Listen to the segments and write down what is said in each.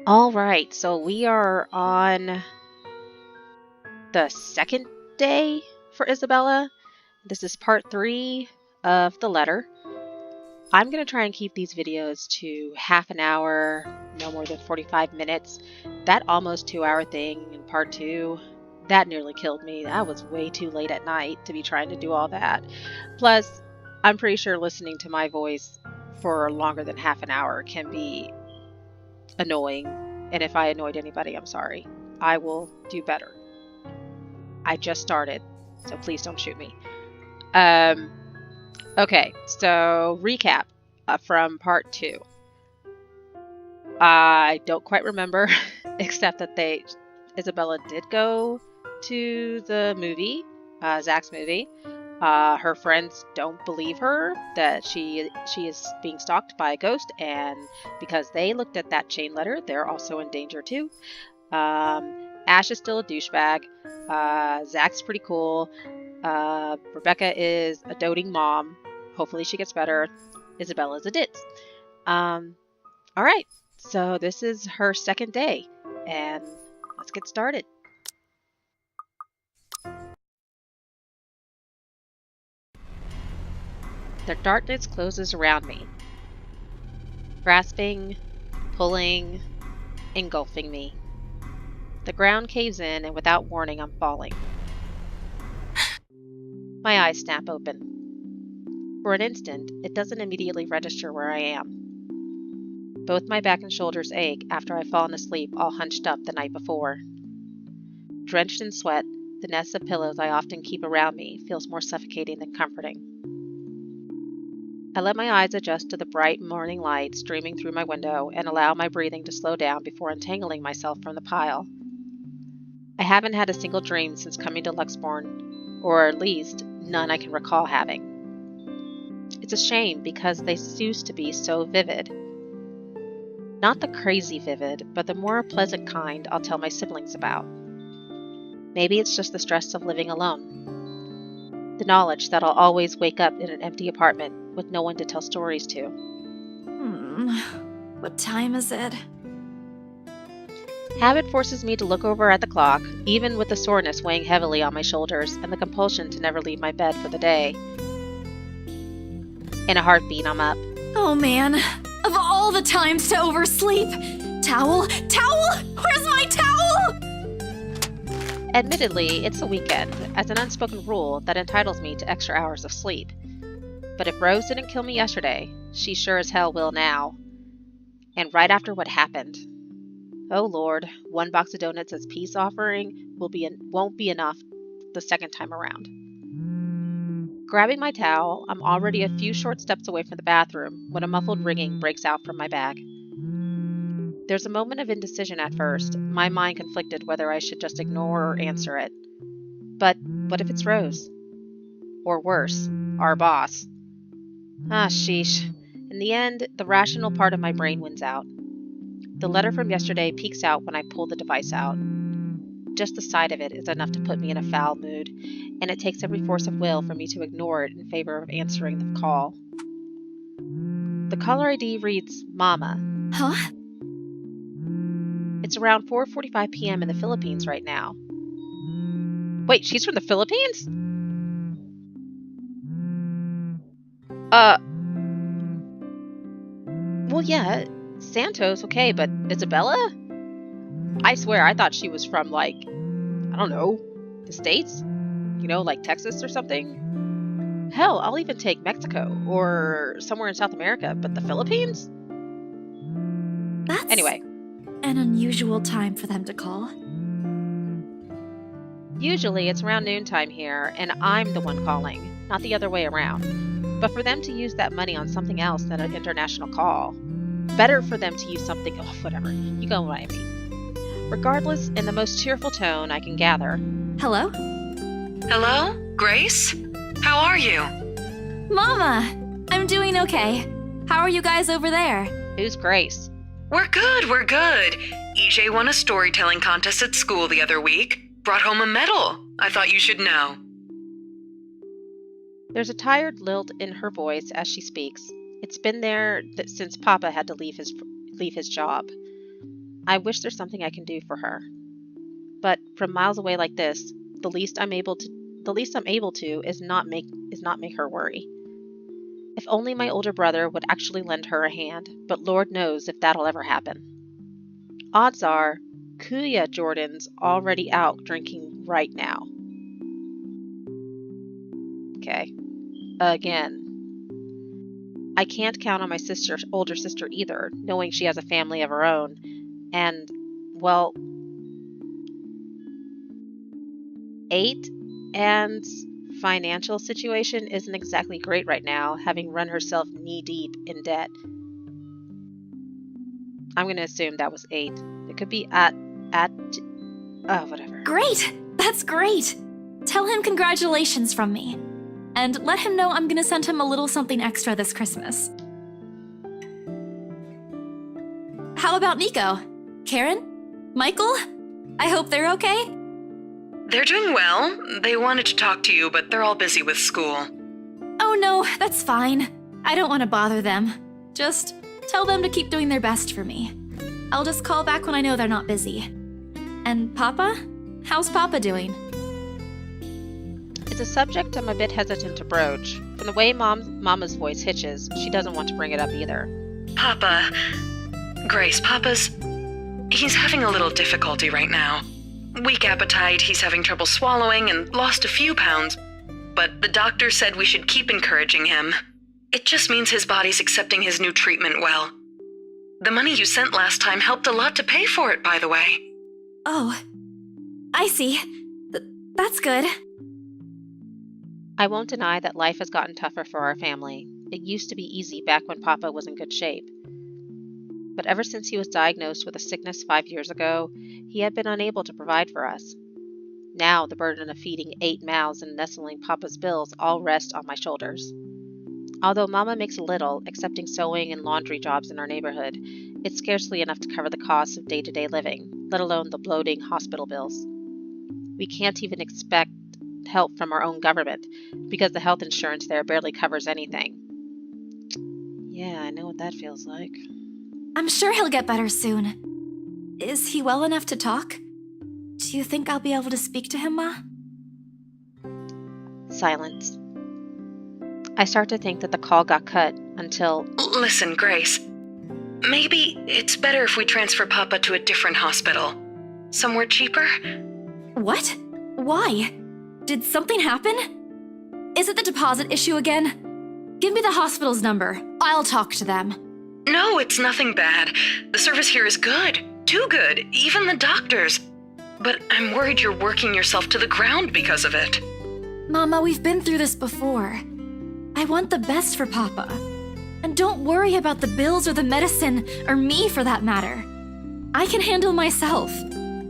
All right, so we are on the second day for Isabella. This is part 3 of the letter. I'm going to try and keep these videos to half an hour, no more than 45 minutes. That almost 2-hour thing in part 2, that nearly killed me. That was way too late at night to be trying to do all that. Plus, I'm pretty sure listening to my voice for longer than half an hour can be annoying. And if I annoyed anybody, I'm sorry. I will do better. I just started, so please don't shoot me. Okay, so recap from part 2. I don't quite remember, except that Isabella did go to the movie, Zach's movie. Her friends don't believe her that she is being stalked by a ghost, and because they looked at that chain letter, they're also in danger too. Ash is still a douchebag. Zach's pretty cool. Rebecca is a doting mom. Hopefully she gets better. Isabella's a ditz. All right, so this is her second day, and let's get started. The darkness closes around me, grasping, pulling, engulfing me. The ground caves in, and without warning, I'm falling. My eyes snap open. For an instant, it doesn't immediately register where I am. Both my back and shoulders ache after I've fallen asleep all hunched up the night before. Drenched in sweat, the nest of pillows I often keep around me feels more suffocating than comforting. I let my eyes adjust to the bright morning light streaming through my window and allow my breathing to slow down before untangling myself from the pile. I haven't had a single dream since coming to Luxbourne, or at least none I can recall having. It's a shame because they used to be so vivid. Not the crazy vivid, but the more pleasant kind I'll tell my siblings about. Maybe it's just the stress of living alone. The knowledge that I'll always wake up in an empty apartment with no one to tell stories to. What time is it? Habit forces me to look over at the clock, even with the soreness weighing heavily on my shoulders and the compulsion to never leave my bed for the day. In a heartbeat, I'm up. Oh man, of all the times to oversleep! Towel? Towel? Where's my towel? Admittedly, it's the weekend, as an unspoken rule that entitles me to extra hours of sleep. But if Rose didn't kill me yesterday, she sure as hell will now. And right after what happened. Oh Lord, one box of donuts as peace offering won't be enough the second time around. Grabbing my towel, I'm already a few short steps away from the bathroom when a muffled ringing breaks out from my bag. There's a moment of indecision at first, my mind conflicted whether I should just ignore or answer it. But what if it's Rose? Or worse, our boss? Sheesh. In the end, the rational part of my brain wins out. The letter from yesterday peeks out when I pull the device out. Just the sight of it is enough to put me in a foul mood, and it takes every force of will for me to ignore it in favor of answering the call. The caller ID reads Mama. Huh? It's around 4:45 p.m. in the Philippines right now. Wait, she's from the Philippines? Well, yeah, Santos, okay, but Isabella? I swear, I thought she was from, I don't know, the States? You know, like Texas or something? Hell, I'll even take Mexico or somewhere in South America, but the Philippines? That's Anyway. an unusual time for them to call. Usually it's around noontime here, and I'm the one calling, not the other way around. But for them to use that money on something else than an international call, better for them to use something, whatever, you go what I mean. Regardless, in the most cheerful tone I can gather. Hello? Hello? Grace? How are you? Mama! I'm doing okay. How are you guys over there? Who's Grace? We're good. EJ won a storytelling contest at school the other week. Brought home a medal. I thought you should know. There's a tired lilt in her voice as she speaks. It's been there since Papa had to leave his job. I wish there's something I can do for her. But from miles away like this, the least I'm able to is not make her worry. If only my older brother would actually lend her a hand, but Lord knows if that'll ever happen. Odds are, Kuya Jordan's already out drinking right now. Okay. Again. I can't count on my older sister either, knowing she has a family of her own. And, well, 8 and financial situation isn't exactly great right now, having run herself knee-deep in debt. I'm going to assume that was 8. It could be whatever. Great! That's great! Tell him congratulations from me. And let him know I'm gonna send him a little something extra this Christmas. How about Nico? Karen? Michael? I hope they're okay? They're doing well. They wanted to talk to you, but they're all busy with school. Oh no, that's fine. I don't want to bother them. Just tell them to keep doing their best for me. I'll just call back when I know they're not busy. And Papa? How's Papa doing? It's a subject I'm a bit hesitant to broach. From the way Mama's voice hitches, she doesn't want to bring it up either. Grace, he's having a little difficulty right now. Weak appetite, he's having trouble swallowing, and lost a few pounds. But the doctor said we should keep encouraging him. It just means his body's accepting his new treatment well. The money you sent last time helped a lot to pay for it, by the way. Oh, I see. That's good. I won't deny that life has gotten tougher for our family. It used to be easy back when Papa was in good shape. But ever since he was diagnosed with a sickness 5 years ago, he had been unable to provide for us. Now the burden of feeding 8 mouths and nestling Papa's bills all rest on my shoulders. Although Mama makes a little, accepting sewing and laundry jobs in our neighborhood, it's scarcely enough to cover the costs of day-to-day living, let alone the bloating hospital bills. We can't even expect help from our own government, because the health insurance there barely covers anything. Yeah, I know what that feels like. I'm sure he'll get better soon. Is he well enough to talk? Do you think I'll be able to speak to him, Ma? Silence. I start to think that the call got cut until... Listen, Grace. Maybe it's better if we transfer Papa to a different hospital. Somewhere cheaper? What? Why? Did something happen? Is it the deposit issue again? Give me the hospital's number. I'll talk to them. No, it's nothing bad. The service here is good. Too good. Even the doctors. But I'm worried you're working yourself to the ground because of it. Mama, we've been through this before. I want the best for Papa. And don't worry about the bills or the medicine, or me for that matter. I can handle myself.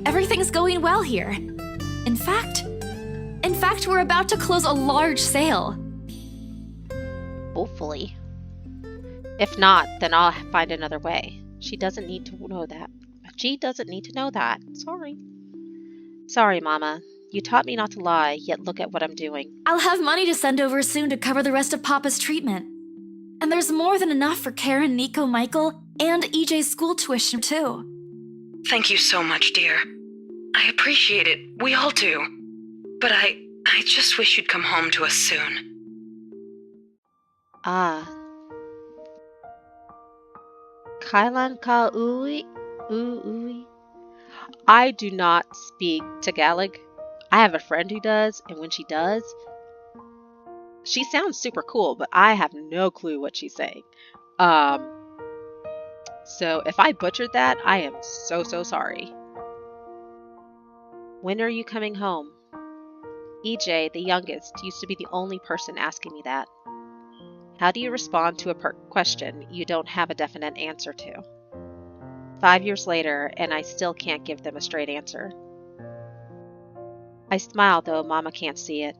Everything's going well here. In fact, we're about to close a large sale. Hopefully. If not, then I'll find another way. She doesn't need to know that. Sorry, Mama. You taught me not to lie, yet look at what I'm doing. I'll have money to send over soon to cover the rest of Papa's treatment. And there's more than enough for Karen, Nico, Michael, and EJ's school tuition, too. Thank you so much, dear. I appreciate it. We all do. But I just wish you'd come home to us soon. Kailan ka uwi? Uwi? I do not speak Tagalog. I have a friend who does, and when she does, she sounds super cool, but I have no clue what she's saying. So if I butchered that, I am so sorry. When are you coming home? EJ, the youngest, used to be the only person asking me that. How do you respond to a question you don't have a definite answer to? 5 years later, and I still can't give them a straight answer. I smile, though Mama can't see it.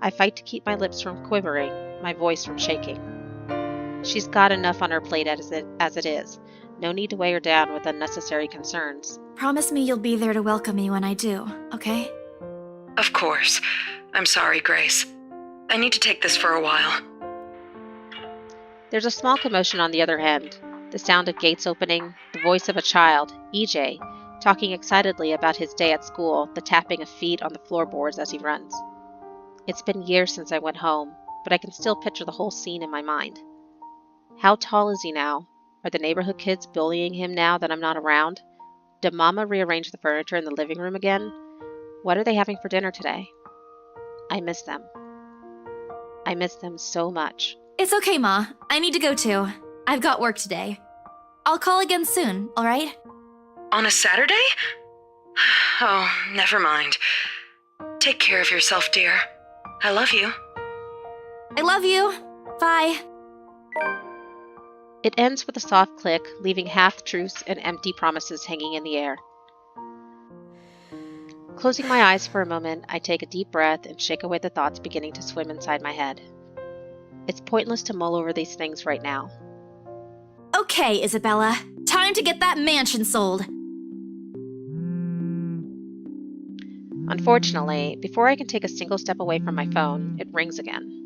I fight to keep my lips from quivering, my voice from shaking. She's got enough on her plate as it is. No need to weigh her down with unnecessary concerns. Promise me you'll be there to welcome me when I do, okay? Of course. I'm sorry, Grace. I need to take this for a while. There's a small commotion on the other end. The sound of gates opening, the voice of a child, EJ, talking excitedly about his day at school, the tapping of feet on the floorboards as he runs. It's been years since I went home, but I can still picture the whole scene in my mind. How tall is he now? Are the neighborhood kids bullying him now that I'm not around? Did Mama rearrange the furniture in the living room again? What are they having for dinner today? I miss them. I miss them so much. It's okay, Ma. I need to go too. I've got work today. I'll call again soon, all right? On a Saturday? Oh, never mind. Take care of yourself, dear. I love you. I love you. Bye. It ends with a soft click, leaving half-truths and empty promises hanging in the air. Closing my eyes for a moment, I take a deep breath and shake away the thoughts beginning to swim inside my head. It's pointless to mull over these things right now. Okay, Isabella. Time to get that mansion sold. Unfortunately, before I can take a single step away from my phone, it rings again.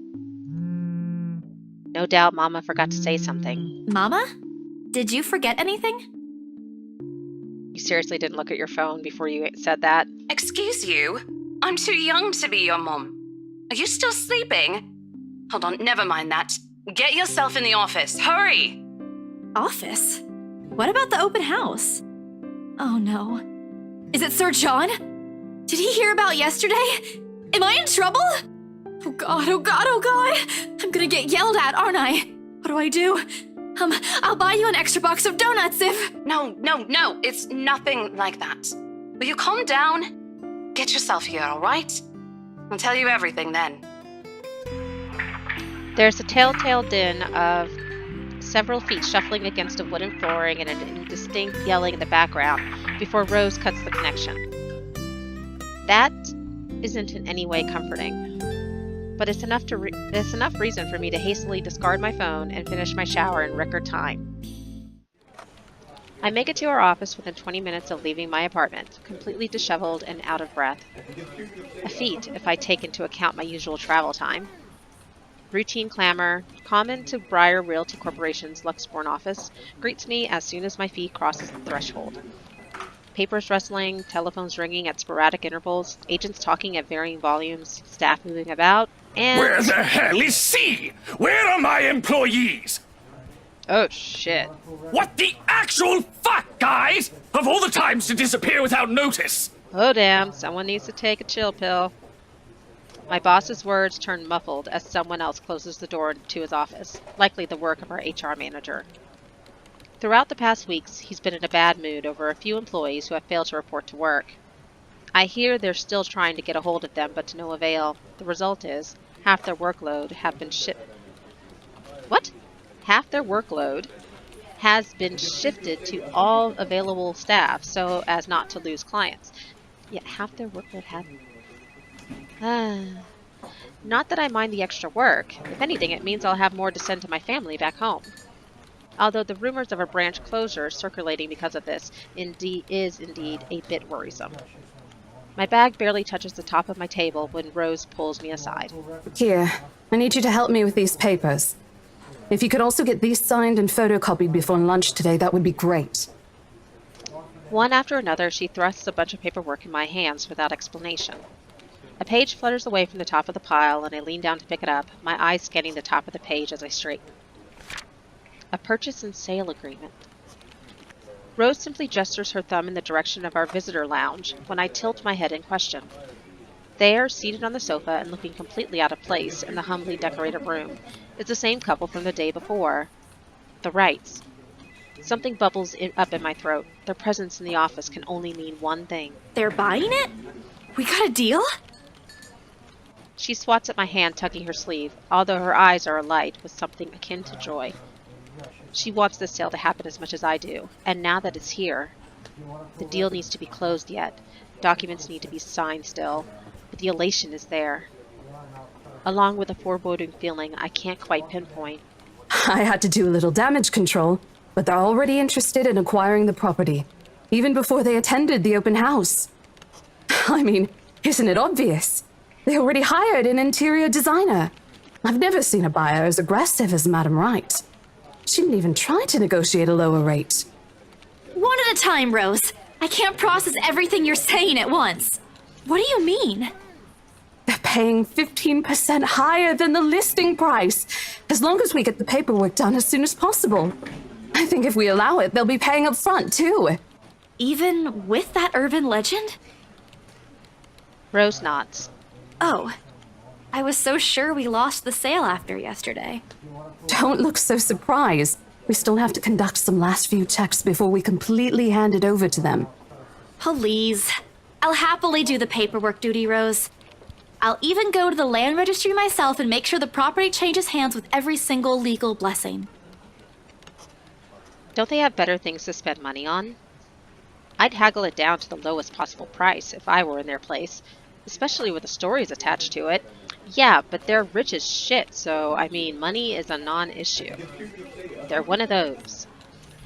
No doubt Mama forgot to say something. Mama? Did you forget anything? You seriously didn't look at your phone before you said that? Excuse you? I'm too young to be your mom. Are you still sleeping? Hold on, never mind that. Get yourself in the office, hurry! Office? What about the open house? Oh no. Is it Sir John? Did he hear about yesterday? Am I in trouble? Oh god, oh god, oh god! I'm gonna get yelled at, aren't I? What do I do? I'll buy you an extra box of donuts if... No, it's nothing like that. Will you calm down? Get yourself here, all right? I'll tell you everything then. There's a telltale din of several feet shuffling against a wooden flooring and an indistinct yelling in the background before Rose cuts the connection. That isn't in any way comforting, but it's enough reason for me to hastily discard my phone and finish my shower in record time. I make it to our office within 20 minutes of leaving my apartment, completely disheveled and out of breath. A feat if I take into account my usual travel time. Routine clamor, common to Briar Realty Corporation's Luxborn office, greets me as soon as my feet crosses the threshold. Papers rustling, telephones ringing at sporadic intervals, agents talking at varying volumes, staff moving about, and... Where the hell is C? Where are my employees? Oh, shit. What the actual fuck, guys? Of all the times to disappear without notice! Oh, damn, someone needs to take a chill pill. My boss's words turn muffled as someone else closes the door to his office, likely the work of our HR manager. Throughout the past weeks, he's been in a bad mood over a few employees who have failed to report to work. I hear they're still trying to get a hold of them, but to no avail. The result is, half their workload has been shifted to all available staff so as not to lose clients. Yet half their workload hasn't. Not that I mind the extra work. If anything, it means I'll have more to send to my family back home. Although the rumors of a branch closure circulating because of this is indeed a bit worrisome. My bag barely touches the top of my table when Rose pulls me aside. Here, I need you to help me with these papers. If you could also get these signed and photocopied before lunch today, that would be great. One after another, she thrusts a bunch of paperwork in my hands without explanation. A page flutters away from the top of the pile, and I lean down to pick it up, my eyes scanning the top of the page as I straighten. A purchase and sale agreement. Rose simply gestures her thumb in the direction of our visitor lounge when I tilt my head in question. There, seated on the sofa and looking completely out of place in the humbly decorated room, is the same couple from the day before. The Wrights. Something bubbles up in my throat. Their presence in the office can only mean one thing. They're buying it? We got a deal? She swats at my hand, tugging her sleeve, although her eyes are alight with something akin to joy. She wants this sale to happen as much as I do, and now that it's here, the deal needs to be closed yet. Documents need to be signed still, but the elation is there. Along with a foreboding feeling I can't quite pinpoint. I had to do a little damage control, but they're already interested in acquiring the property, even before they attended the open house. I mean, isn't it obvious? They already hired an interior designer. I've never seen a buyer as aggressive as Madam Wright. She didn't even try to negotiate a lower rate. time, Rose. I can't process everything you're saying at once. What do you mean? They're paying 15% higher than the listing price, as long as we get the paperwork done as soon as possible. I think if we allow it, they'll be paying up front, too. Even with that urban legend? Rose nods. Oh, I was so sure we lost the sale after yesterday. Don't look so surprised. We still have to conduct some last few checks before we completely hand it over to them. Please. I'll happily do the paperwork duty, Rose. I'll even go to the land registry myself and make sure the property changes hands with every single legal blessing. Don't they have better things to spend money on? I'd haggle it down to the lowest possible price if I were in their place, especially with the stories attached to it. Yeah, but they're rich as shit, so, I mean, money is a non-issue. They're one of those.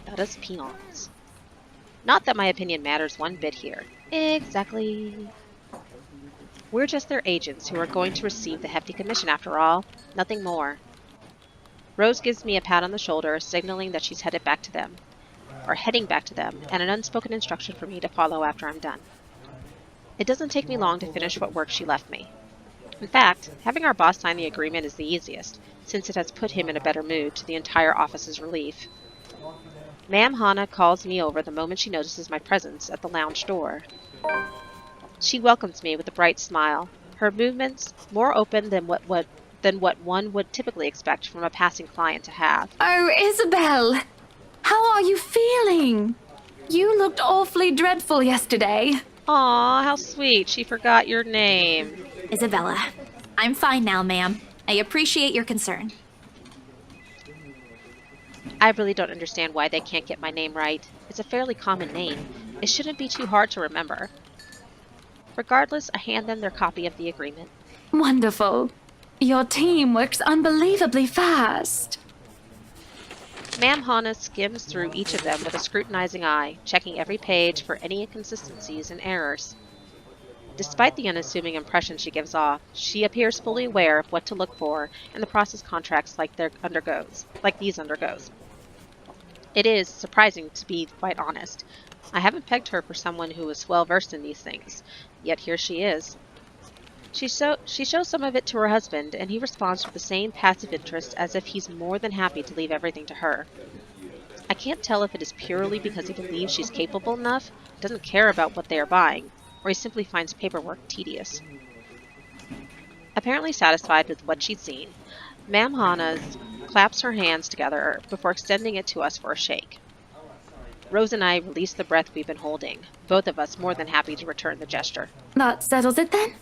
Not us peons. Not that my opinion matters one bit here. Exactly. We're just their agents who are going to receive the hefty commission after all. Nothing more. Rose gives me a pat on the shoulder, signaling that she's heading back to them, and an unspoken instruction for me to follow after I'm done. It doesn't take me long to finish what work she left me. In fact, having our boss sign the agreement is the easiest, since it has put him in a better mood to the entire office's relief. Ma'am Hana calls me over the moment she notices my presence at the lounge door. She welcomes me with a bright smile, her movements more open than what one would typically expect from a passing client to have. Oh, Isabel! How are you feeling? You looked awfully dreadful yesterday. Aw, how sweet. She forgot your name. Isabella, I'm fine now, ma'am. I appreciate your concern. I really don't understand why they can't get my name right. It's a fairly common name. It shouldn't be too hard to remember. Regardless, I hand them their copy of the agreement. Wonderful. Your team works unbelievably fast. Ma'am Hana skims through each of them with a scrutinizing eye, checking every page for any inconsistencies and errors. Despite the unassuming impression she gives off, she appears fully aware of what to look for in the process contracts like these undergoes. It is surprising, to be quite honest. I haven't pegged her for someone who is well versed in these things, yet here she is. She shows some of it to her husband, and he responds with the same passive interest as if he's more than happy to leave everything to her. I can't tell if it is purely because he believes she's capable enough, doesn't care about what they are buying, or he simply finds paperwork tedious. Apparently satisfied with what she'd seen, Ma'am Hana claps her hands together before extending it to us for a shake. Rose and I release the breath we've been holding, both of us more than happy to return the gesture. That settles it then?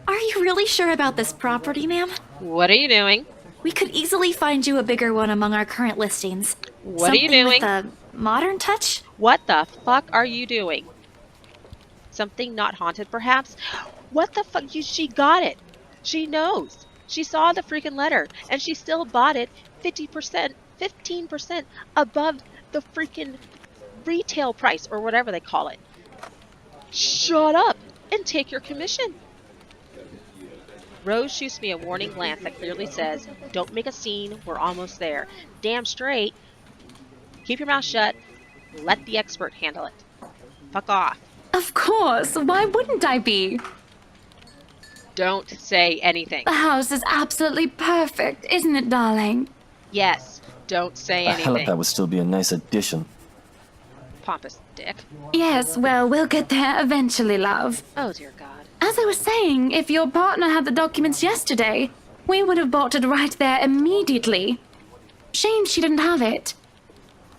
Are you really sure about this property, ma'am? What are you doing? We could easily find you a bigger one among our current listings. What are you doing? Something with a modern touch? What the fuck are you doing? Something not haunted, perhaps? What the fuck? She got it. She knows. She saw the freaking letter, and she still bought it 15% above the freaking retail price, or whatever they call it. Shut up and take your commission. Rose shoots me a warning glance that clearly says, don't make a scene, we're almost there. Damn straight. Keep your mouth shut. Let the expert handle it. Fuck off. Of course, why wouldn't I be? Don't say anything. The house is absolutely perfect, isn't it, darling? Yes, don't say Hell, anything. that would still be a nice addition. Pompous dick. Yes, well, we'll get there eventually, love. Oh dear God. As I was saying, if your partner had the documents yesterday, we would have bought it right there immediately. Shame she didn't have it.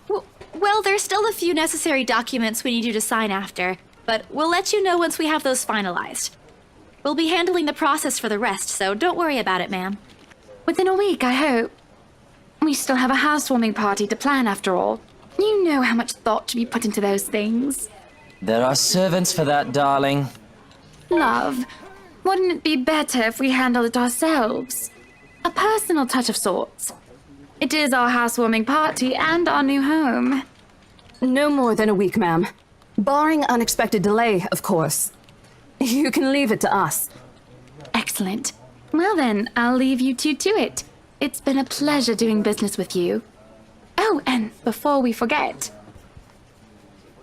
Well, there's still a few necessary documents we need you to sign after, but we'll let you know once we have those finalized. We'll be handling the process for the rest, so don't worry about it, ma'am. Within a week, I hope. We still have a housewarming party to plan, after all. You know how much thought to be put into those things. There are servants for that, darling. Love, wouldn't it be better if we handled it ourselves? A personal touch of sorts. It is our housewarming party and our new home. No more than a week, ma'am. Barring unexpected delay, of course. You can leave it to us. Excellent. Well then, I'll leave you two to it. It's been a pleasure doing business with you. Oh, and before we forget,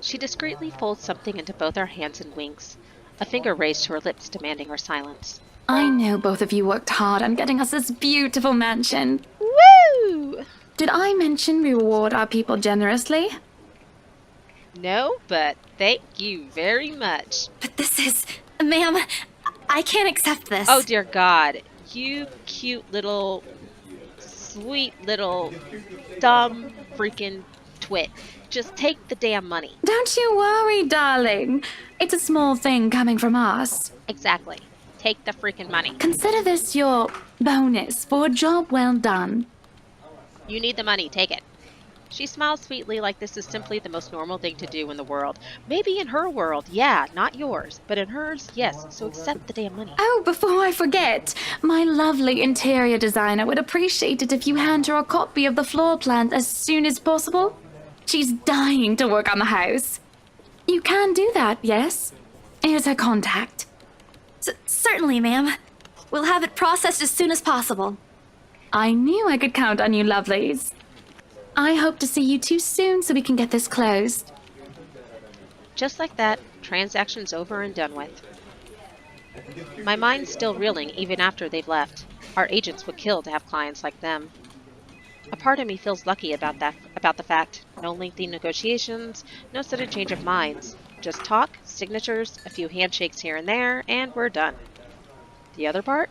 She discreetly folds something into both our hands and winks, a finger raised to her lips demanding our silence. I know both of you worked hard on getting us this beautiful mansion. Woo! Did I mention we reward our people generously? No, but thank you very much. But this is... Ma'am, I can't accept this. Oh dear God, you cute little, sweet little, dumb freaking twit. Just take the damn money. Don't you worry, darling. It's a small thing coming from us. Exactly. Take the freaking money. Consider this your bonus for a job well done. You need the money, take it. She smiles sweetly like this is simply the most normal thing to do in the world. Maybe in her world, yeah, not yours. But in hers, yes, so accept the damn money. Oh, before I forget, my lovely interior designer would appreciate it if you hand her a copy of the floor plan as soon as possible. She's dying to work on the house. You can do that, yes? Here's her contact. Certainly, ma'am. We'll have it processed as soon as possible. I knew I could count on you, lovelies. I hope to see you two soon so we can get this closed. Just like that, transaction's over and done with. My mind's still reeling even after they've left. Our agents would kill to have clients like them. A part of me feels lucky about the fact. No lengthy negotiations, no sudden change of minds. Just talk, signatures, a few handshakes here and there, and we're done. The other part?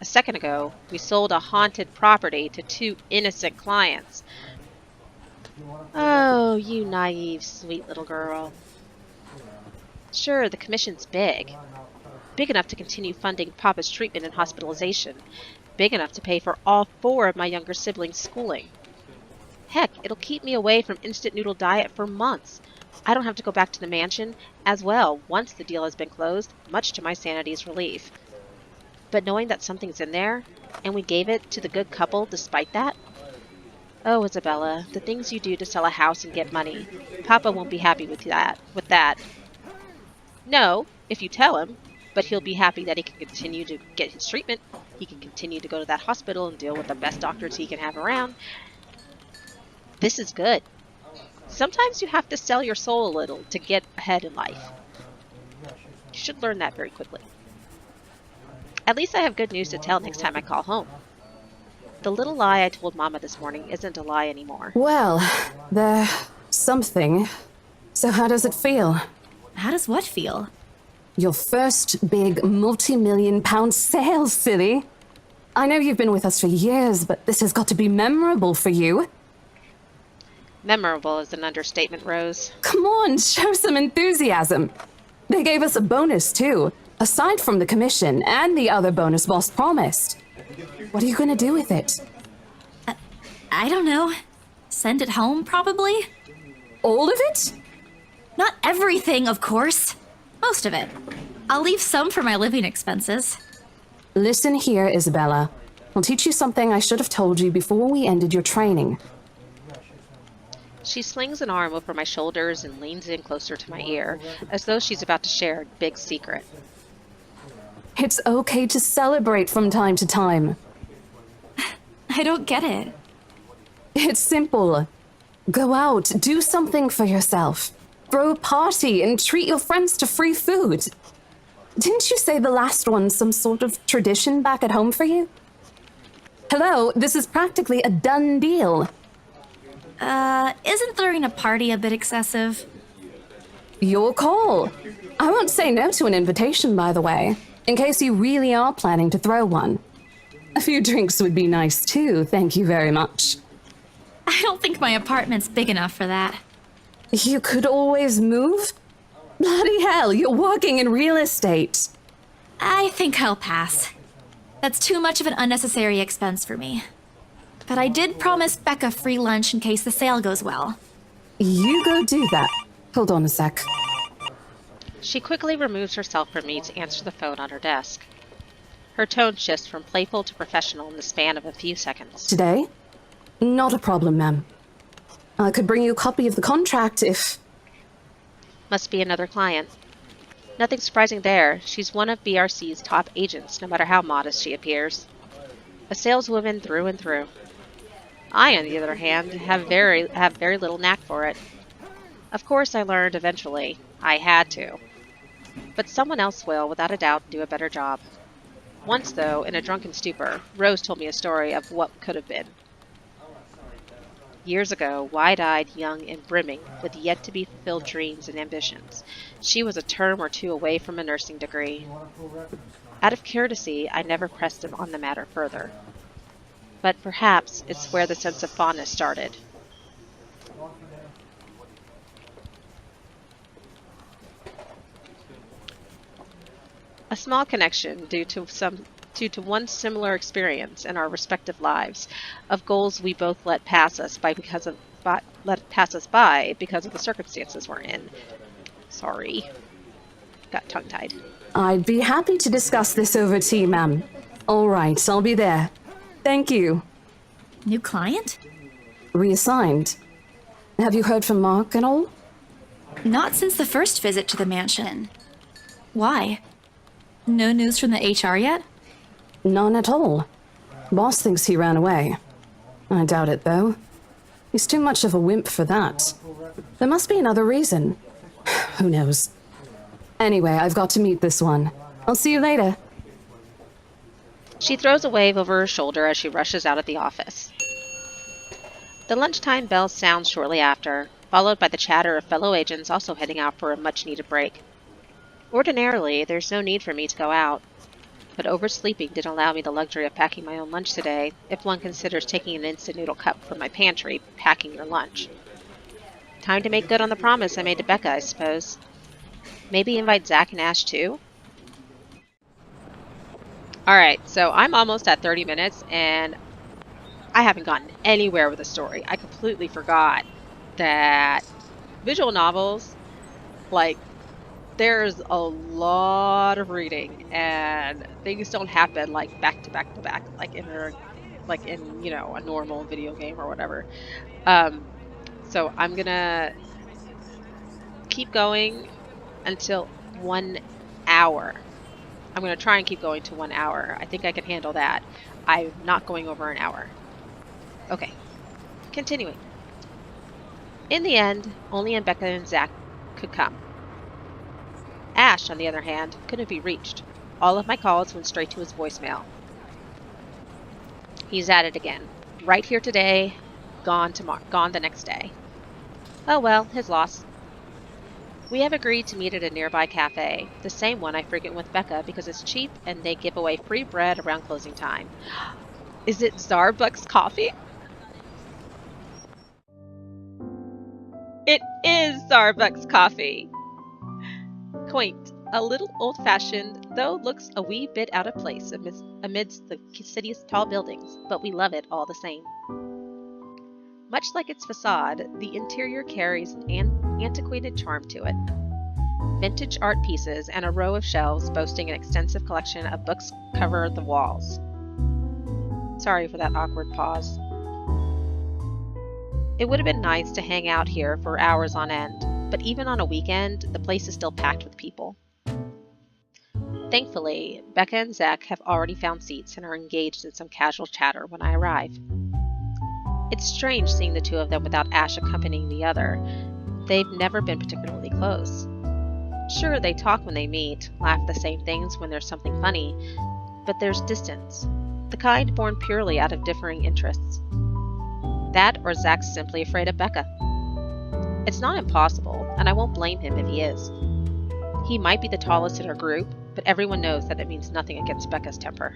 A second ago, we sold a haunted property to 2 innocent clients. Oh, you naive, sweet little girl. Sure, the commission's big. Big enough to continue funding Papa's treatment and hospitalization. Big enough to pay for all 4 of my younger siblings' schooling. Heck, it'll keep me away from instant noodle diet for months. I don't have to go back to the mansion as well once the deal has been closed, much to my sanity's relief. But knowing that something's in there, and we gave it to the good couple despite that? Oh, Isabella, the things you do to sell a house and get money. Papa won't be happy with that. No, if you tell him, but he'll be happy that he can continue to get his treatment. He can continue to go to that hospital and deal with the best doctors he can have around. This is good. Sometimes you have to sell your soul a little to get ahead in life. You should learn that very quickly. At least I have good news to tell next time I call home. The little lie I told Mama this morning isn't a lie anymore. Well, there's something. So how does it feel? How does what feel? Your first big multi-million-pound sale, silly. I know you've been with us for years, but this has got to be memorable for you. Memorable is an understatement, Rose. Come on, show some enthusiasm. They gave us a bonus, too. Aside from the commission and the other bonus boss promised. What are you gonna do with it? I don't know. Send it home, probably? All of it? Not everything, of course. Most of it. I'll leave some for my living expenses. Listen here, Isabella. I'll teach you something I should have told you before we ended your training. She slings an arm over my shoulders and leans in closer to my ear, as though she's about to share a big secret. It's okay to celebrate from time to time. I don't get it. It's simple. Go out, do something for yourself. Throw a party and treat your friends to free food. Didn't you say the last one's some sort of tradition back at home for you? Hello, this is practically a done deal. Isn't throwing a party a bit excessive? Your call. I won't say no to an invitation, by the way, in case you really are planning to throw one. A few drinks would be nice too, thank you very much. I don't think my apartment's big enough for that. You could always move? Bloody hell, you're working in real estate. I think I'll pass. That's too much of an unnecessary expense for me. But I did promise Becca free lunch in case the sale goes well. You go do that. Hold on a sec. She quickly removes herself from me to answer the phone on her desk. Her tone shifts from playful to professional in the span of a few seconds. Today? Not a problem, ma'am. I could bring you a copy of the contract if... Must be another client. Nothing surprising there. She's one of BRC's top agents, no matter how modest she appears. A saleswoman through and through. I, on the other hand, have very little knack for it. Of course, I learned eventually. I had to. But someone else will, without a doubt, do a better job. Once, though, in a drunken stupor, Rose told me a story of what could have been. Years ago, wide-eyed, young, and brimming with yet-to-be-fulfilled dreams and ambitions, she was a term or two away from a nursing degree. Out of courtesy, I never pressed him on the matter further. But perhaps it's where the sense of fondness started. A small connection due to one similar experience in our respective lives of goals we both let pass us by because of the circumstances we're in. Sorry. Got tongue-tied. I'd be happy to discuss this over tea, ma'am. All right, I'll be there. Thank you. New client? Reassigned. Have you heard from Mark at all? Not since the first visit to the mansion. Why? No news from the HR yet? None at all. Boss thinks he ran away. I doubt it, though. He's too much of a wimp for that. There must be another reason. Who knows? Anyway, I've got to meet this one. I'll see you later. She throws a wave over her shoulder as she rushes out of the office. The lunchtime bell sounds shortly after, followed by the chatter of fellow agents also heading out for a much-needed break. Ordinarily, there's no need for me to go out, but oversleeping didn't allow me the luxury of packing my own lunch today, if one considers taking an instant noodle cup from my pantry packing your lunch. Time to make good on the promise I made to Becca, I suppose. Maybe invite Zach and Ash too? Alright, so I'm almost at 30 minutes, and I haven't gotten anywhere with the story. I completely forgot that visual novels, like, there's a lot of reading, and things don't happen like back to back to back, like in you know, a normal video game or whatever. So I'm gonna keep going until 1 hour. I'm gonna try and keep going to 1 hour. I think I can handle that. I'm not going over an hour. Okay, continuing. In the end, only Becca and Zach could come. Ash, on the other hand, couldn't be reached. All of my calls went straight to his voicemail. He's at it again. Right here today, gone the next day. Oh well, his loss. We have agreed to meet at a nearby cafe, the same one I frequent with Becca because it's cheap and they give away free bread around closing time. Is it Starbucks coffee? It is Starbucks coffee! Quaint, a little old-fashioned, though looks a wee bit out of place amidst the city's tall buildings, but we love it all the same. Much like its facade, the interior carries an antiquated charm to it. Vintage art pieces and a row of shelves boasting an extensive collection of books cover the walls. Sorry for that awkward pause. It would have been nice to hang out here for hours on end, but even on a weekend, the place is still packed with people. Thankfully, Becca and Zach have already found seats and are engaged in some casual chatter when I arrive. It's strange seeing the two of them without Ash accompanying the other. They've never been particularly close. Sure, they talk when they meet, laugh at the same things when there's something funny, but there's distance, the kind born purely out of differing interests. That or Zach's simply afraid of Becca. It's not impossible, and I won't blame him if he is. He might be the tallest in our group, but everyone knows that it means nothing against Becca's temper.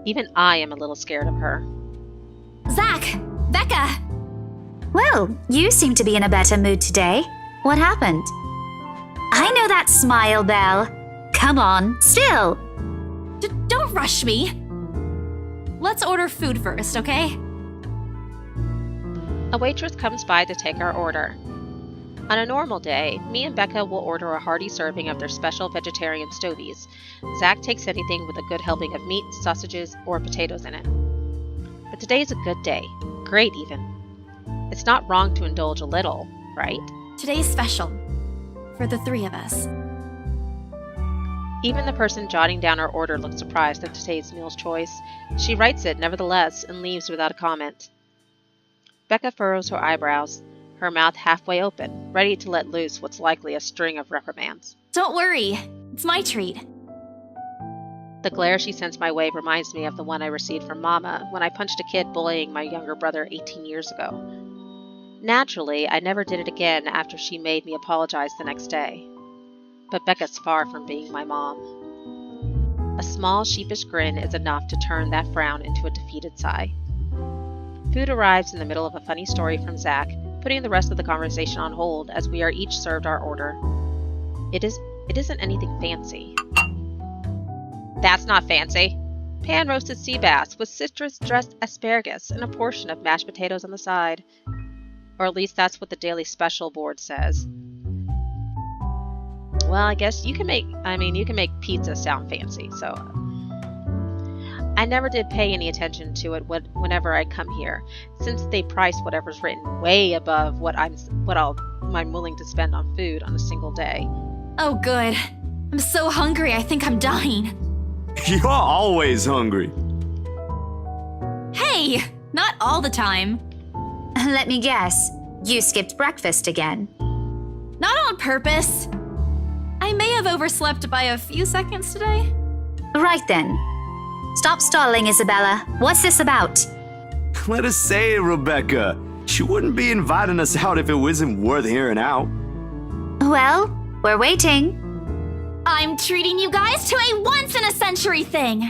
Even I am a little scared of her. Zach! Becca! Well, you seem to be in a better mood today. What happened? I know that smile, Belle. Come on, still. Don't rush me. Let's order food first, okay? A waitress comes by to take our order. On a normal day, me and Becca will order a hearty serving of their special vegetarian stovies. Zach takes anything with a good helping of meat, sausages, or potatoes in it. But today's a good day. Great, even. It's not wrong to indulge a little, right? Today's special. For the three of us. Even the person jotting down our order looks surprised at today's meal's choice. She writes it, nevertheless, and leaves without a comment. Becca furrows her eyebrows. her mouth halfway open, ready to let loose what's likely a string of reprimands. Don't worry, it's my treat. The glare she sends my way reminds me of the one I received from Mama when I punched a kid bullying my younger brother 18 years ago. Naturally, I never did it again after she made me apologize the next day. But Becca's far from being my mom. A small, sheepish grin is enough to turn that frown into a defeated sigh. Food arrives in the middle of a funny story from Zach, putting the rest of the conversation on hold as we are each served our order. It isn't anything fancy. That's not fancy. Pan-roasted sea bass with citrus-dressed asparagus and a portion of mashed potatoes on the side. Or at least that's what the daily special board says. Well, I guess you can make pizza sound fancy, so... I never did pay any attention to it whenever I come here, since they price whatever's written way above what I'm willing to spend on food on a single day. Oh, good. I'm so hungry, I think I'm dying. You're always hungry. Hey, not all the time. Let me guess. You skipped breakfast again. Not on purpose. I may have overslept by a few seconds today. Right then. Stop stalling, Isabella. What's this about? Let us say it, Rebecca. She wouldn't be inviting us out if it wasn't worth hearing out. Well, we're waiting. I'm treating you guys to a once-in-a-century thing.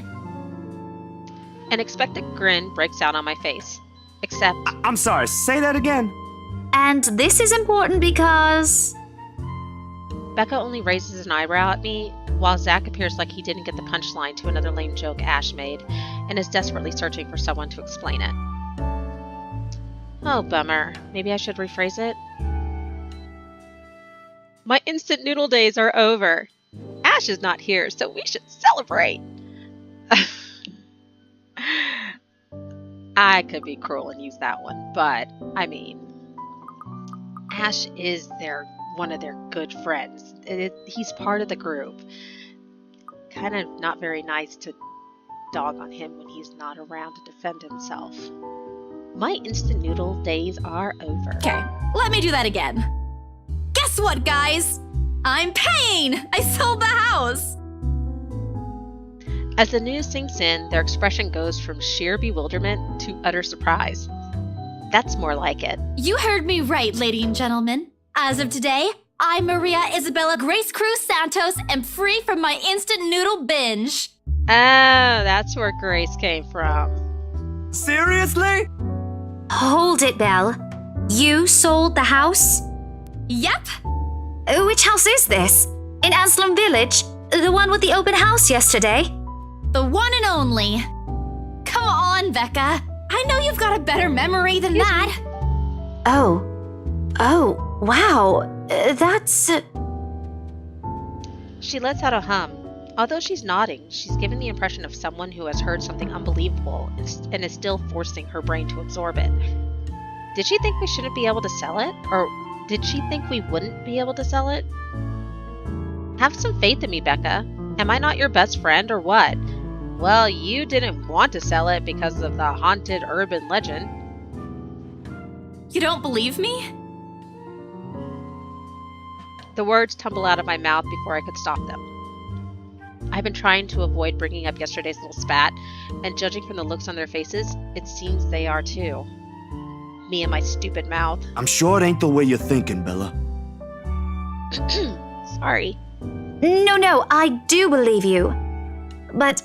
An expectant grin breaks out on my face. Except... I'm sorry, say that again. And this is important because... Becca only raises an eyebrow at me, while Zach appears like he didn't get the punchline to another lame joke Ash made, and is desperately searching for someone to explain it. Oh, bummer. Maybe I should rephrase it? My instant noodle days are over. Ash is not here, so we should celebrate. I could be cruel and use that one, but, I mean, Ash is one of their good friends. He's part of the group. Kind of not very nice to dog on him when he's not around to defend himself. My instant noodle days are over. Okay, let me do that again. Guess what, guys? I'm paying! I sold the house! As the news sinks in, their expression goes from sheer bewilderment to utter surprise. That's more like it. You heard me right, ladies and gentlemen. As of today, I'm Maria Isabella Grace Cruz Santos and free from my instant noodle binge. Oh, that's where Grace came from. Seriously? Hold it, Belle. You sold the house? Yep. Which house is this? In Anslem Village? The one with the open house yesterday? The one and only. Come on, Becca. I know you've got a better memory than that. Oh, wow. That's... She lets out a hum. Although she's nodding, she's given the impression of someone who has heard something unbelievable and is still forcing her brain to absorb it. Did she think we shouldn't be able to sell it? Or did she think we wouldn't be able to sell it? Have some faith in me, Becca. Am I not your best friend or what? Well, you didn't want to sell it because of the haunted urban legend. You don't believe me? The words tumble out of my mouth before I could stop them. I've been trying to avoid bringing up yesterday's little spat, and judging from the looks on their faces, it seems they are too. Me and my stupid mouth. I'm sure it ain't the way you're thinking, Bella. Sorry. No, I do believe you. But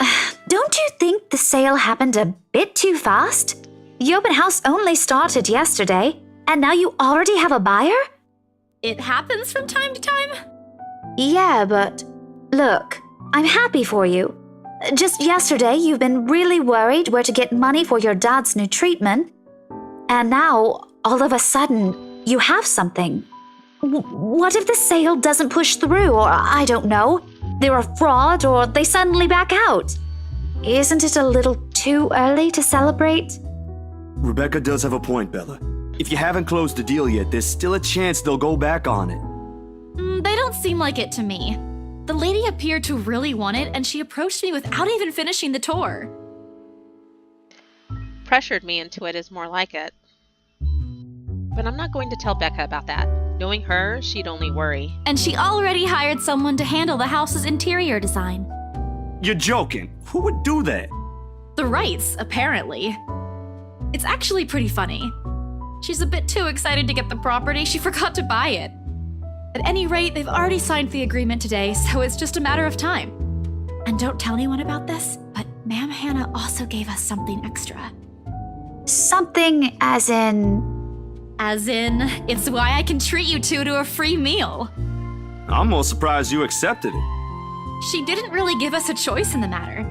don't you think the sale happened a bit too fast? The open house only started yesterday, and now you already have a buyer? It happens from time to time. Yeah, but look, I'm happy for you. Just yesterday, you've been really worried where to get money for your dad's new treatment. And now, all of a sudden, you have something. What if the sale doesn't push through, or I don't know, they're a fraud, or they suddenly back out? Isn't it a little too early to celebrate? Rebecca does have a point, Bella. If you haven't closed the deal yet, there's still a chance they'll go back on it. They don't seem like it to me. The lady appeared to really want it, and she approached me without even finishing the tour. Pressured me into it is more like it. But I'm not going to tell Becca about that. Knowing her, she'd only worry. And she already hired someone to handle the house's interior design. You're joking. Who would do that? The Wrights, apparently. It's actually pretty funny. She's a bit too excited to get the property, she forgot to buy it. At any rate, they've already signed the agreement today, so it's just a matter of time. And don't tell anyone about this, but Ma'am Hannah also gave us something extra. Something as in... As in, it's why I can treat you two to a free meal. I'm more surprised you accepted it. She didn't really give us a choice in the matter.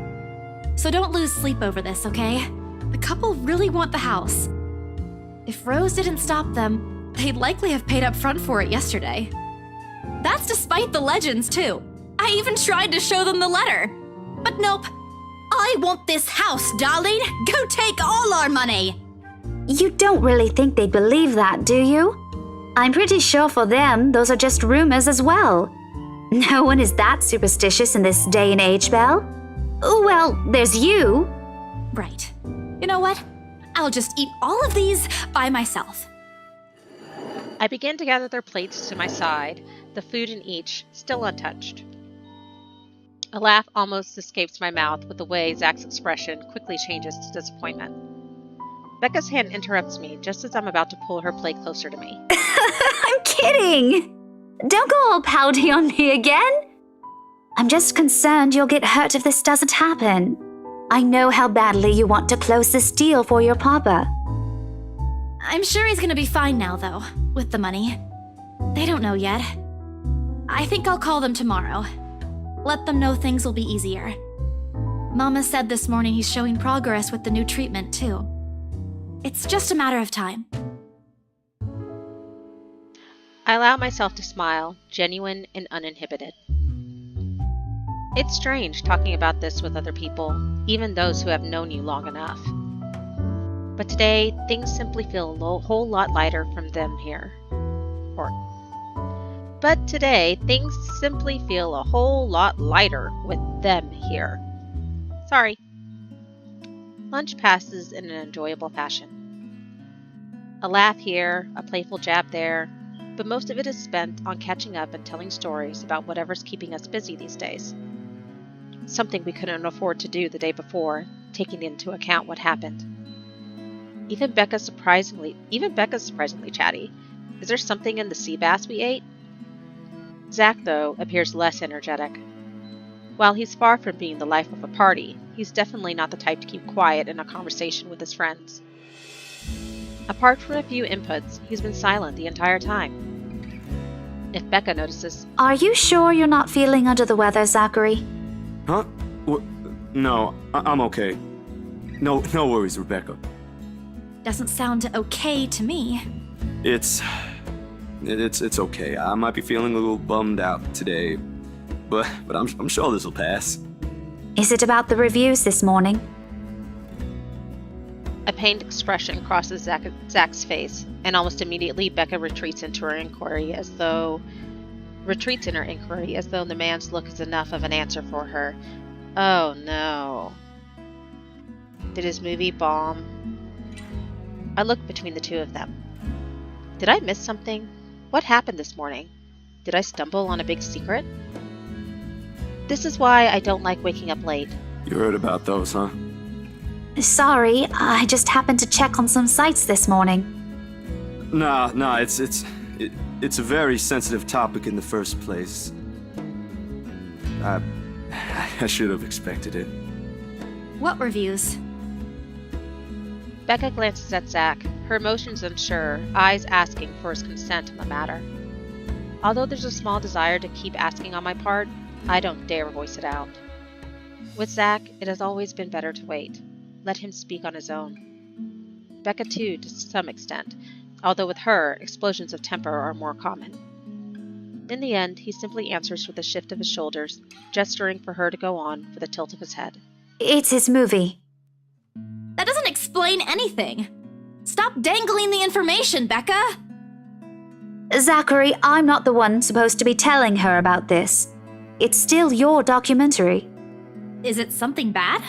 So don't lose sleep over this, okay? The couple really want the house. If Rose didn't stop them, they'd likely have paid up front for it yesterday. That's despite the legends, too. I even tried to show them the letter. But nope. I want this house, darling. Go take all our money. You don't really think they'd believe that, do you? I'm pretty sure for them, those are just rumors as well. No one is that superstitious in this day and age, Belle. Well, there's you. Right. You know what? I'll just eat all of these by myself. I began to gather their plates to my side, the food in each still untouched. A laugh almost escapes my mouth with the way Zach's expression quickly changes to disappointment. Becca's hand interrupts me just as I'm about to pull her plate closer to me. I'm kidding! Don't go all pouty on me again! I'm just concerned you'll get hurt if this doesn't happen. I know how badly you want to close this deal for your papa. I'm sure he's gonna be fine now, though, with the money. They don't know yet. I think I'll call them tomorrow. Let them know things will be easier. Mama said this morning he's showing progress with the new treatment, too. It's just a matter of time. I allow myself to smile, genuine and uninhibited. It's strange talking about this with other people, even those who have known you long enough. But today, things simply feel a whole lot lighter from them here. But today, things simply feel a whole lot lighter with them here. Sorry. Lunch passes in an enjoyable fashion. A laugh here, a playful jab there, but most of it is spent on catching up and telling stories about whatever's keeping us busy these days. Something we couldn't afford to do the day before, taking into account what happened. Even Becca's surprisingly chatty. Is there something in the sea bass we ate? Zach, though, appears less energetic. While he's far from being the life of a party, he's definitely not the type to keep quiet in a conversation with his friends. Apart from a few inputs, he's been silent the entire time. If Becca notices... Are you sure you're not feeling under the weather, Zachary? Huh? No, I'm okay. No worries, Rebecca. Doesn't sound okay to me. It's okay. I might be feeling a little bummed out today, but I'm sure this will pass. Is it about the reviews this morning? A pained expression crosses Zach's face, and almost immediately Becca retreats in her inquiry as though the man's look is enough of an answer for her. Oh no. Did his movie bomb? I looked between the two of them. Did I miss something? What happened this morning? Did I stumble on a big secret? This is why I don't like waking up late. You heard about those, huh? Sorry, I just happened to check on some sites this morning. Nah, it's a very sensitive topic in the first place. I should have expected it. What reviews? Becca glances at Zach, her emotions unsure, eyes asking for his consent on the matter. Although there's a small desire to keep asking on my part, I don't dare voice it out. With Zach, it has always been better to wait. Let him speak on his own. Becca too, to some extent, although with her, explosions of temper are more common. In the end, he simply answers with a shift of his shoulders, gesturing for her to go on with a tilt of his head. It's his movie. That doesn't explain anything. Stop dangling the information, Becca! Zachary, I'm not the one supposed to be telling her about this. It's still your documentary. Is it something bad?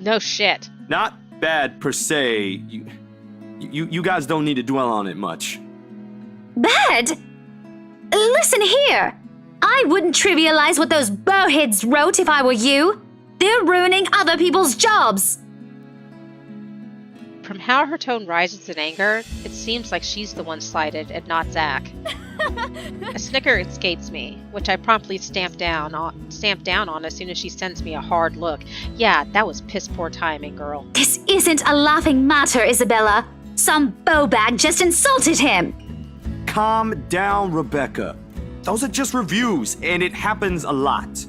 No shit. Not bad per se. You guys don't need to dwell on it much. Bad? Listen here. I wouldn't trivialize what those bowheads wrote if I were you. They're ruining other people's jobs. From how her tone rises in anger, it seems like she's the one slighted and not Zach. A snicker escapes me, which I promptly stamp down on as soon as she sends me a hard look. Yeah, that was piss poor timing, girl. This isn't a laughing matter, Isabella. Some bowbag just insulted him. Calm down, Rebecca. Those are just reviews, and it happens a lot.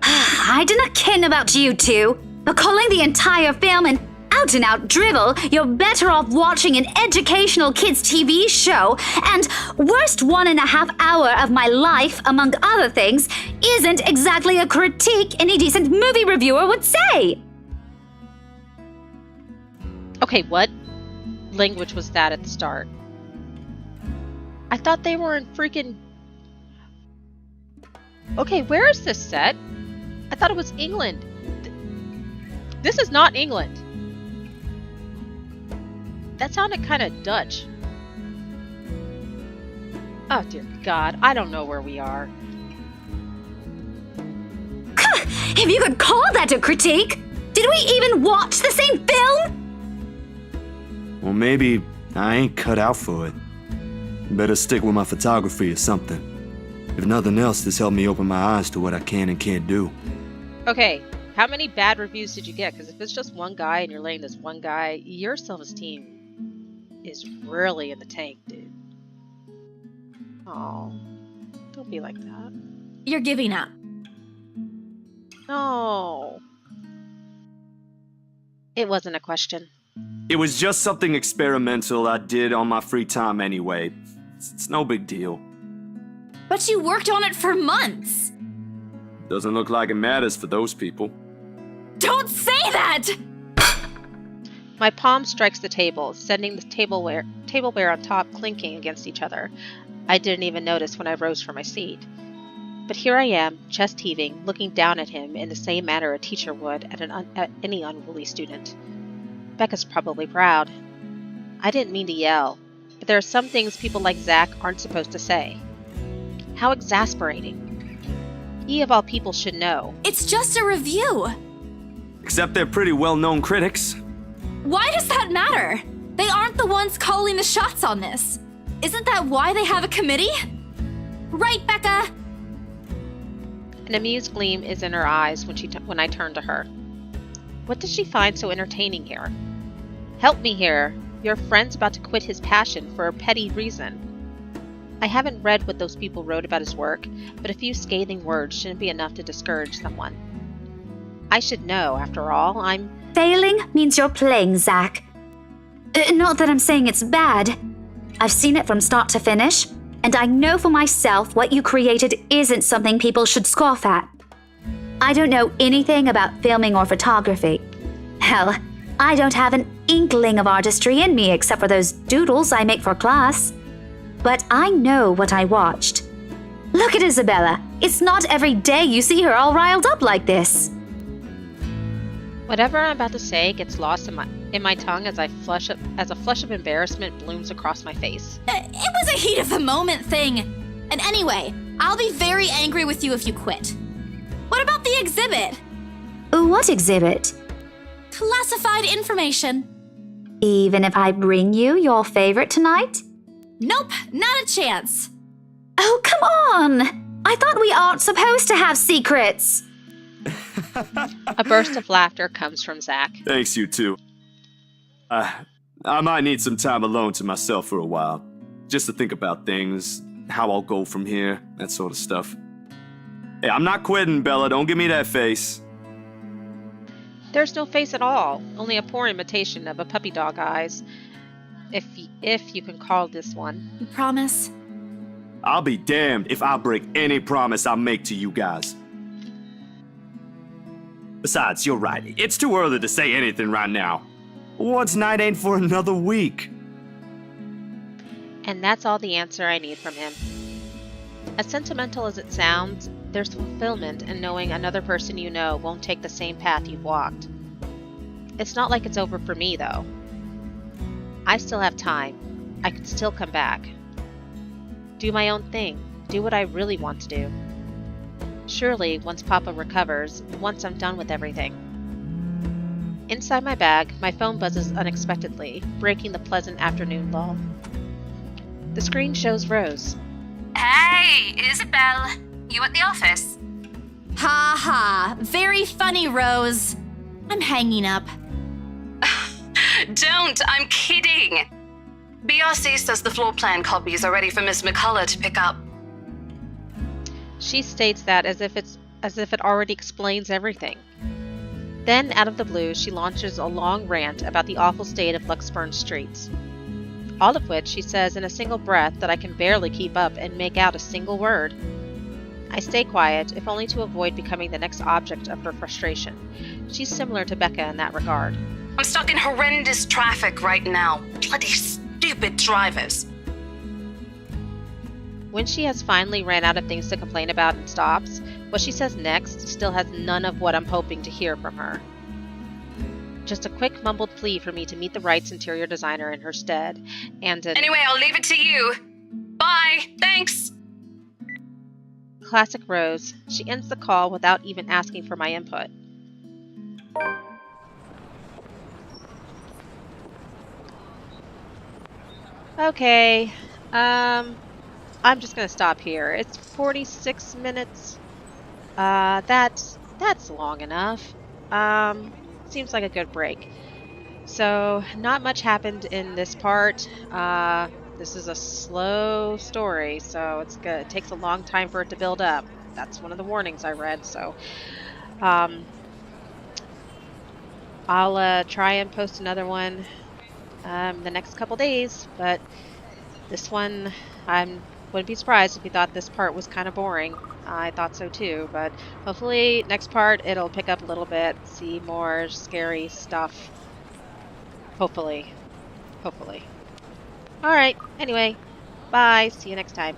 I do not ken about you two, but calling the entire film an out-and-out drivel, you're better off watching an educational kids' TV show, and worst 1.5 hour of my life, among other things, isn't exactly a critique any decent movie reviewer would say. Okay, what language was that at the start? I thought they were in freaking... Okay, where is this set? I thought it was England. This is not England. That sounded kind of Dutch. Oh dear God, I don't know where we are. If you could call that a critique! Did we even watch the same film? Well, maybe I ain't cut out for it. Better stick with my photography or something. If nothing else, this helped me open my eyes to what I can and can't do. Okay, how many bad reviews did you get? Because if it's just one guy and you're laying this one guy, your self-esteem is really in the tank, dude. Oh, don't be like that. You're giving up. No. It wasn't a question. It was just something experimental I did on my free time anyway. It's no big deal. But you worked on it for months. Doesn't look like it matters for those people. Don't say that! My palm strikes the table, sending the tableware on top clinking against each other. I didn't even notice when I rose from my seat. But here I am, chest heaving, looking down at him in the same manner a teacher would at any unruly student. Becca's probably proud. I didn't mean to yell, but there are some things people like Zach aren't supposed to say. How exasperating. He of all people should know. It's just a review. Except they're pretty well-known critics. Why does that matter? They aren't the ones calling the shots on this. Isn't that why they have a committee? Right, Becca? An amused gleam is in her eyes when I turn to her. What does she find so entertaining here? Help me here. Your friend's about to quit his passion for a petty reason. I haven't read what those people wrote about his work, but a few scathing words shouldn't be enough to discourage someone. I should know, after all. Failing means you're playing, Zach. Not that I'm saying it's bad. I've seen it from start to finish, and I know for myself what you created isn't something people should scoff at. I don't know anything about filming or photography. Hell, I don't have an inkling of artistry in me except for those doodles I make for class. But I know what I watched. Look at Isabella. It's not every day you see her all riled up like this. Whatever I'm about to say gets lost in my tongue as a flush of embarrassment blooms across my face. It was a heat of the moment thing. And anyway, I'll be very angry with you if you quit. What about the exhibit? What exhibit? Classified information. Even if I bring you your favorite tonight? Nope, not a chance. Oh, come on! I thought we aren't supposed to have secrets. A burst of laughter comes from Zach. Thanks, you two. I might need some time alone to myself for a while. Just to think about things, how I'll go from here, that sort of stuff. Hey, I'm not quitting, Bella. Don't give me that face. There's no face at all, only a poor imitation of a puppy dog eyes. If you can call this one. You promise? I'll be damned if I break any promise I make to you guys. Besides, you're right. It's too early to say anything right now. Awards night ain't for another week. And that's all the answer I need from him. As sentimental as it sounds, there's fulfillment in knowing another person you know won't take the same path you've walked. It's not like it's over for me, though. I still have time. I could still come back. Do my own thing. Do what I really want to do. Surely, once Papa recovers, once I'm done with everything. Inside my bag, my phone buzzes unexpectedly, breaking the pleasant afternoon lull. The screen shows Rose. Hey, Isabella. You at the office? Ha ha. Very funny, Rose. I'm hanging up. Don't, I'm kidding. BRC says the floor plan copies are ready for Miss McCullough to pick up. She states that as if it already explains everything. Then, out of the blue, she launches a long rant about the awful state of Luxburn's streets. All of which she says in a single breath that I can barely keep up and make out a single word. I stay quiet, if only to avoid becoming the next object of her frustration. She's similar to Becca in that regard. I'm stuck in horrendous traffic right now. Bloody stupid drivers. When she has finally ran out of things to complain about and stops, what she says next still has none of what I'm hoping to hear from her. Just a quick mumbled plea for me to meet the Wrights interior designer in her stead, and Anyway, I'll leave it to you. Bye, thanks. Classic Rose, she ends the call without even asking for my input. Okay, I'm just gonna stop here. It's 46 minutes. That's long enough. Seems like a good break. So, not much happened in this part. This is a slow story, so it's good. It takes a long time for it to build up. That's one of the warnings I read, so I'll try and post another one the next couple days, but this one, I wouldn't be surprised if you thought this part was kind of boring. I thought so too, but hopefully next part it'll pick up a little bit, see more scary stuff. Hopefully. Alright, anyway, bye, see you next time.